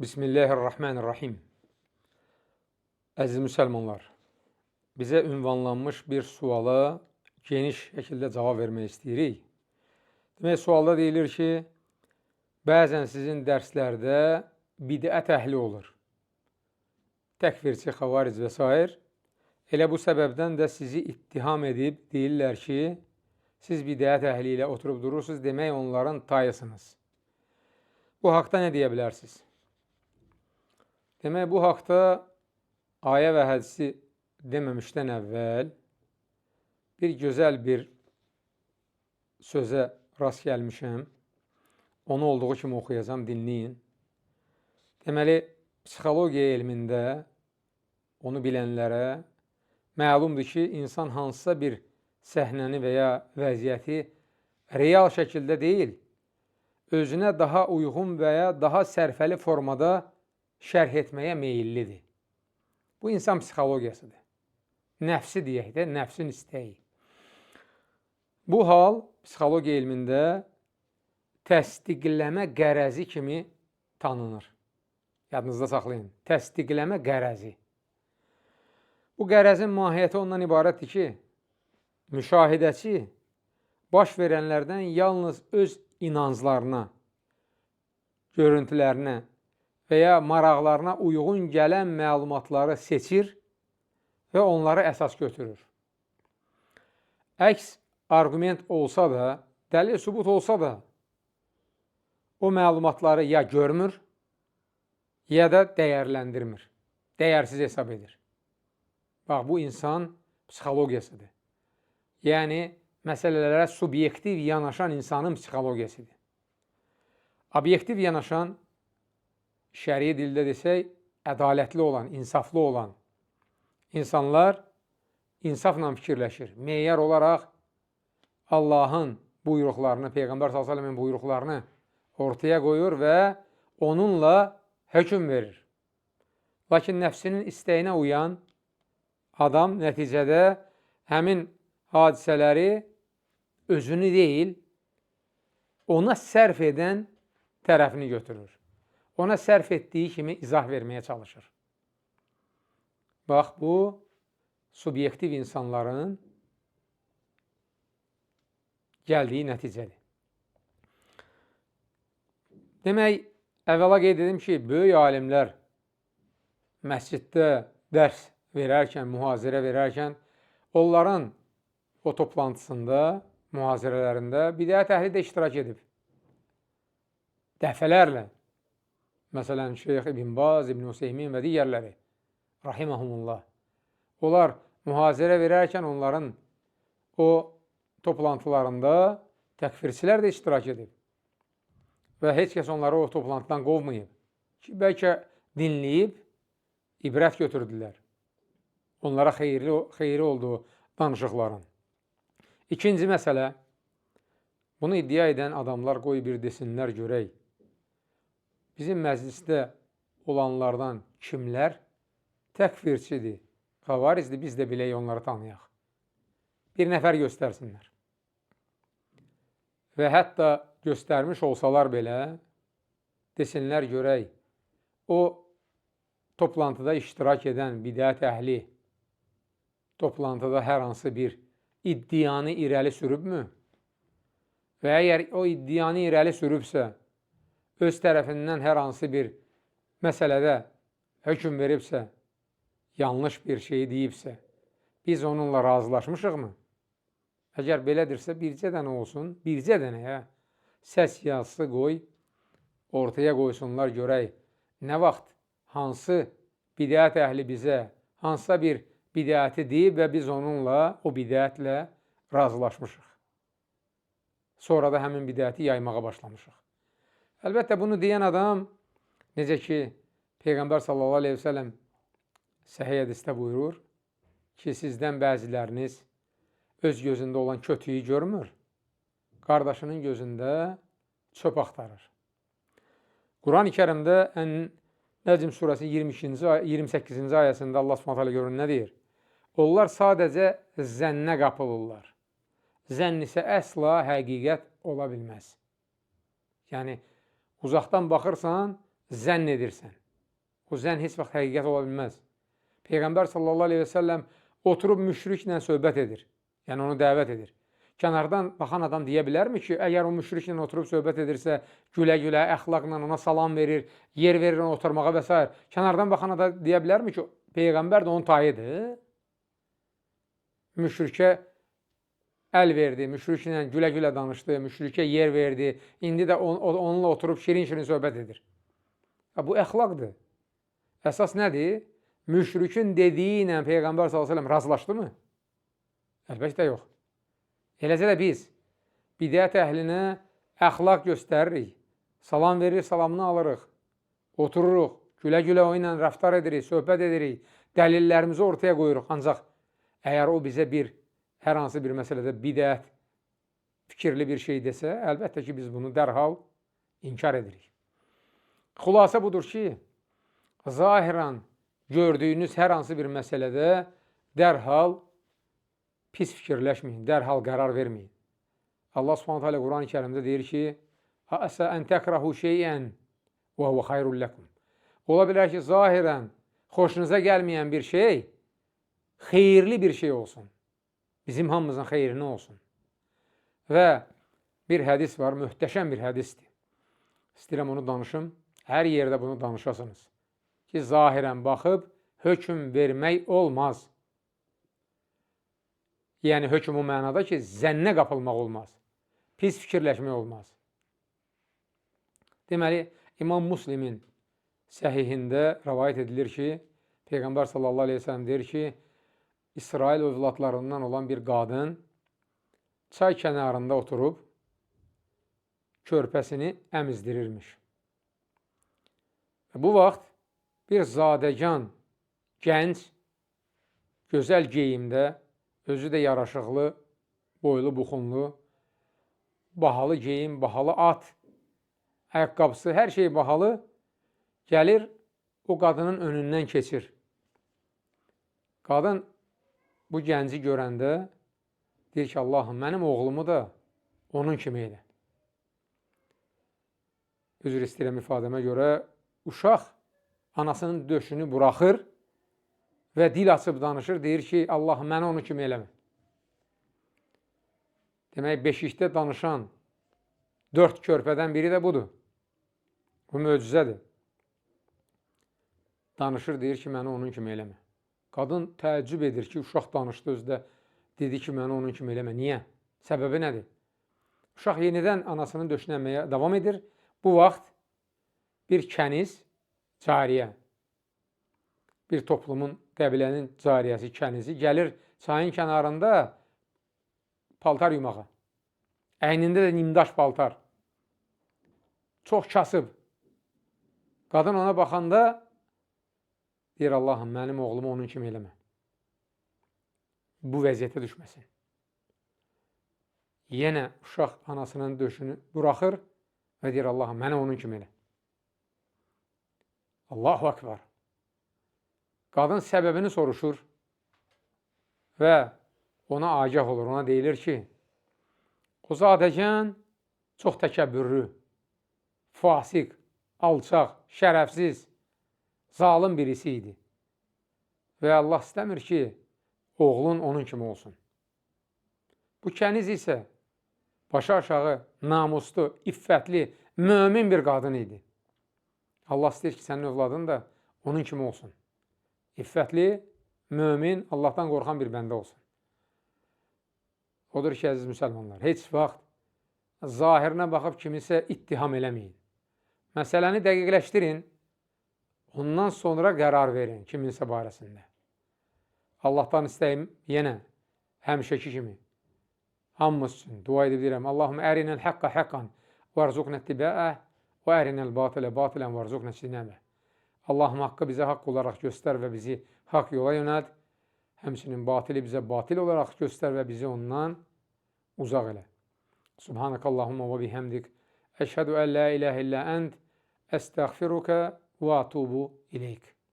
Bismillahirrahmanirrahim. Əziz müsəlmanlar, bizə ünvanlanmış bir suala geniş şəkildə cavab vermək istəyirik. Demək, sualda deyilir ki, bəzən sizin dərslərdə bidət əhli olur. Təkfirçi, xavaric və s. Elə bu səbəbdən də sizi ittiham edib deyirlər ki, siz bidət əhli ilə oturub durursunuz, demək onların tayısınız. Bu haqda nə deyə bilərsiniz? Demək, bu haqda ayə və hədisi deməmişdən əvvəl bir gözəl bir sözə rast gəlmişəm. Onu olduğu kimi oxuyacam, dinləyin. Deməli, psixologiya elmində onu bilənlərə məlumdur ki, insan hansısa bir səhnəni və ya vəziyyəti real şəkildə deyil, özünə daha uyğun və ya daha sərfəli formada şərh etməyə meyillidir. Bu insan psixologiyasıdır. Nəfsi deyək də, nəfsin istəyi. Bu hal psixologiya elmində təsdiqləmə qərəzi kimi tanınır. Yadınızda saxlayın. Təsdiqləmə qərəzi. Bu qərəzin mahiyyəti ondan ibarətdir ki, müşahidəçi baş verənlərdən yalnız öz inanclarına, görüntülərinə və ya maraqlarına uyğun gələn məlumatları seçir və onları əsas götürür. Əks arqument olsa da, dəlil sübut olsa da, o məlumatları ya görmür, ya da dəyərləndirmir, dəyərsiz hesab edir. Bax, bu insan psixologiyasıdır. Yəni, məsələlərə subyektiv yanaşan insanın psixologiyasıdır. Obyektiv yanaşan, şəri dildə desək, ədalətli olan, insaflı olan insanlar insafla fikirləşir. Meyar olaraq Allahın buyruqlarını, Peyğəmbər s.ə.v-in buyruqlarını ortaya qoyur və onunla hökm verir. Lakin nəfsinin istəyinə uyan adam nəticədə həmin hadisələri özünü deyil, ona sərf edən tərəfini götürür. Ona sərf etdiyi kimi izah verməyə çalışır. Bax, bu subyektiv insanların gəldiyi nəticədir. Demək, əvvəla qeyd edim ki, böyük alimlər məsciddə dərs verərkən, mühazirə verərkən, onların o toplantısında, mühazirələrində bidət əhli də iştirak edib. Dəfələrlə. Məsələn, Şeyx İbn Baz, İbn Hüseymin və digərləri, rahiməhumullah. Onlar mühazirə verərkən onların o toplantılarında təkfirçilər də iştirak edib. Və heç kəs onları o toplantıdan qovmayıb. Ki, bəlkə dinləyib, ibrət götürdülər. Onlara xeyri olduğu danışıqların. İkinci məsələ, bunu iddia edən adamlar qoy bir desinlər görək. Bizim məclisdə olanlardan kimlər təkfirçidir, xavaricdir, biz də bilək onları tanıyaq. Bir nəfər göstərsinlər. Və hətta göstərmiş olsalar belə, desinlər görək, o toplantıda iştirak edən bidət əhli toplantıda hər hansı bir iddianı irəli sürübmü? Və əgər o iddianı irəli sürübsə, öz tərəfindən hər hansı bir məsələdə hökm veribsə, yanlış bir şey deyibsə, biz onunla razılaşmışıqmı? Əgər belədirsə, bircə dənə olsun, bircə dənəyə səs yazısı qoy, ortaya qoysunlar görək, nə vaxt, hansı bidət əhli bizə, hansısa bir bidəti deyib və biz onunla, o bidətlə razılaşmışıq. Sonra da həmin bidəti yaymağa başlamışıq. Əlbəttə, bunu deyən adam, necə ki, Peyğəmbər s.ə.v səhih hədisdə buyurur ki, sizdən bəziləriniz öz gözündə olan kötüyü görmür, qardaşının gözündə çöp axtarır. Quran-ı Kərimdə Nəcm surəsi 28-ci ayəsində Allah s.ə.v görün nə deyir? Onlar sadəcə zənnə qapılırlar. Zənn isə əsla həqiqət ola bilməz. Yəni, uzaqdan baxırsan, zənn edirsən. O zənn heç vaxt həqiqət ola bilməz. Peyğəmbər sallallahu aleyhi və səlləm oturub müşriklə söhbət edir. Yəni onu dəvət edir. Kənardan baxan adam deyə bilərmi ki, əgər o müşriklə oturub söhbət edirsə, gülə-gülə, əxlaqla ona salam verir, yer verir ona oturmağa və s. Kənardan baxan adam deyə bilərmi ki, Peyğəmbər də onun tayıdır? Müşrikə əl verdi, müşriklə gülə-gülə danışdı, müşrikə yer verdi, indi də onunla oturub şirin-şirin söhbət edir. Bu əxlaqdır. Əsas nədir? Müşrikin dediyi ilə Peyğəmbər s.ə.v razılaşdı mı? Əlbəttə yox. Eləcə də biz bidət əhlinə əxlaq göstəririk, salam verir, salamını alırıq, otururuq, gülə-gülə o ilə rəftar edirik, söhbət edirik, dəlillərimizi ortaya qoyuruq. Ancaq əgər o bizə hər hansı bir məsələdə bidət, fikirli bir şey desə, əlbəttə ki, biz bunu dərhal inkar edirik. Xülasə budur ki, zahirən gördüyünüz hər hansı bir məsələdə dərhal pis fikirləşməyin, dərhal qərar verməyin. Allah Subhanahu taala Quran-ı Kərimdə deyir ki: "Əsə ən təkrahu şeyən və huve xayrun lekum." Ola bilər ki, zahirən xoşunuza gəlməyən bir şey xeyirli bir şey olsun. Bizim hamımızın xeyrinə olsun. Və bir hədis var, möhtəşəm bir hədisdir. İstəyirəm onu danışım. Hər yerdə bunu danışasınız. Ki, zahirən baxıb hökm vermək olmaz. Yəni, hökm o mənada ki, zənnə qapılmaq olmaz. Pis fikirləşmək olmaz. Deməli, İmam Müslimin səhihində rəvayət edilir ki, Peyğəmbər sallallahu aleyhi ve sellem deyir ki, İsrail övladlarından olan bir qadın çay kənarında oturub körpəsini əmizdirirmiş. Bu vaxt bir zadəgan, gənc, gözəl geyimdə, özü də yaraşıqlı, boylu, buxunlu, bahalı geyim, bahalı at, ayaqqabısı, hər şey bahalı, gəlir, o qadının önündən keçir. Qadın bu gənci görəndə deyir ki, Allahım, mənim oğlumu da onun kimi elə. Üzr istəyirəm ifadəmə görə, uşaq anasının döşünü buraxır və dil açıb danışır, deyir ki, Allahım, məni onun kimi eləmə. Demək, beşikdə danışan 4 körpədən biri də budur. Bu möcüzədir. Danışır, deyir ki, məni onun kimi eləmə. Qadın təəccüb edir ki, uşaq danışdı özdə, dedi ki, məni onun kimi eləmə. Niyə? Səbəbi nədir? Uşaq yenidən anasının döşünə əməyə davam edir. Bu vaxt bir kəniz, cariyə, bir toplumun, qəbilənin cariyəsi, kənizi gəlir çayın kənarında paltar yumağa. Əynində də nimdaş paltar. Çox kasıb. Qadın ona baxanda deyir, Allahım, mənim oğlumu onun kimi eləmə. Bu vəziyyətə düşməsin. Yenə uşaq anasının döşünü buraxır və deyir, Allahım, mənə onun kimi elə. Allahu Akbar. Qadın səbəbini soruşur və ona agah olur, ona deyilir ki, o zadəgan çox təkəbbürlü, fasik, alçaq, şərəfsiz, zalim birisi idi. Və Allah istəmir ki, oğlun onun kimi olsun. Bu kəniz isə başı aşağı, namuslu, iffətli, mömin bir qadın idi. Allah istəyir ki, sənin övladın da onun kimi olsun. İffətli, mömin, Allahdan qorxan bir bəndə olsun. Odur ki, əziz müsəlmanlar, heç vaxt zahirinə baxıb kimisə ittiham eləməyin. Məsələni dəqiqləşdirin, ondan sonra qərar verin kiminsə barəsində. Allahdan istəyim yenə həmişəki kimi hamımız üçün dua edib deyirəm. Allahum ərinəl həqqa həqqan vərzuqnə tibəə və ərinəl batilə batilən vərzuqnə sinəmə. Allahım haqqı bizə haqq olaraq göstər və bizi haqq yola yönəld. Həmçinin batili bizə batil olaraq göstər və bizi ondan uzaq elə. Subhanəkallahumma və bihəmdik. Əşhədü ən la iləhə illə ənd. Əstəğfiruka və atubu ileyk.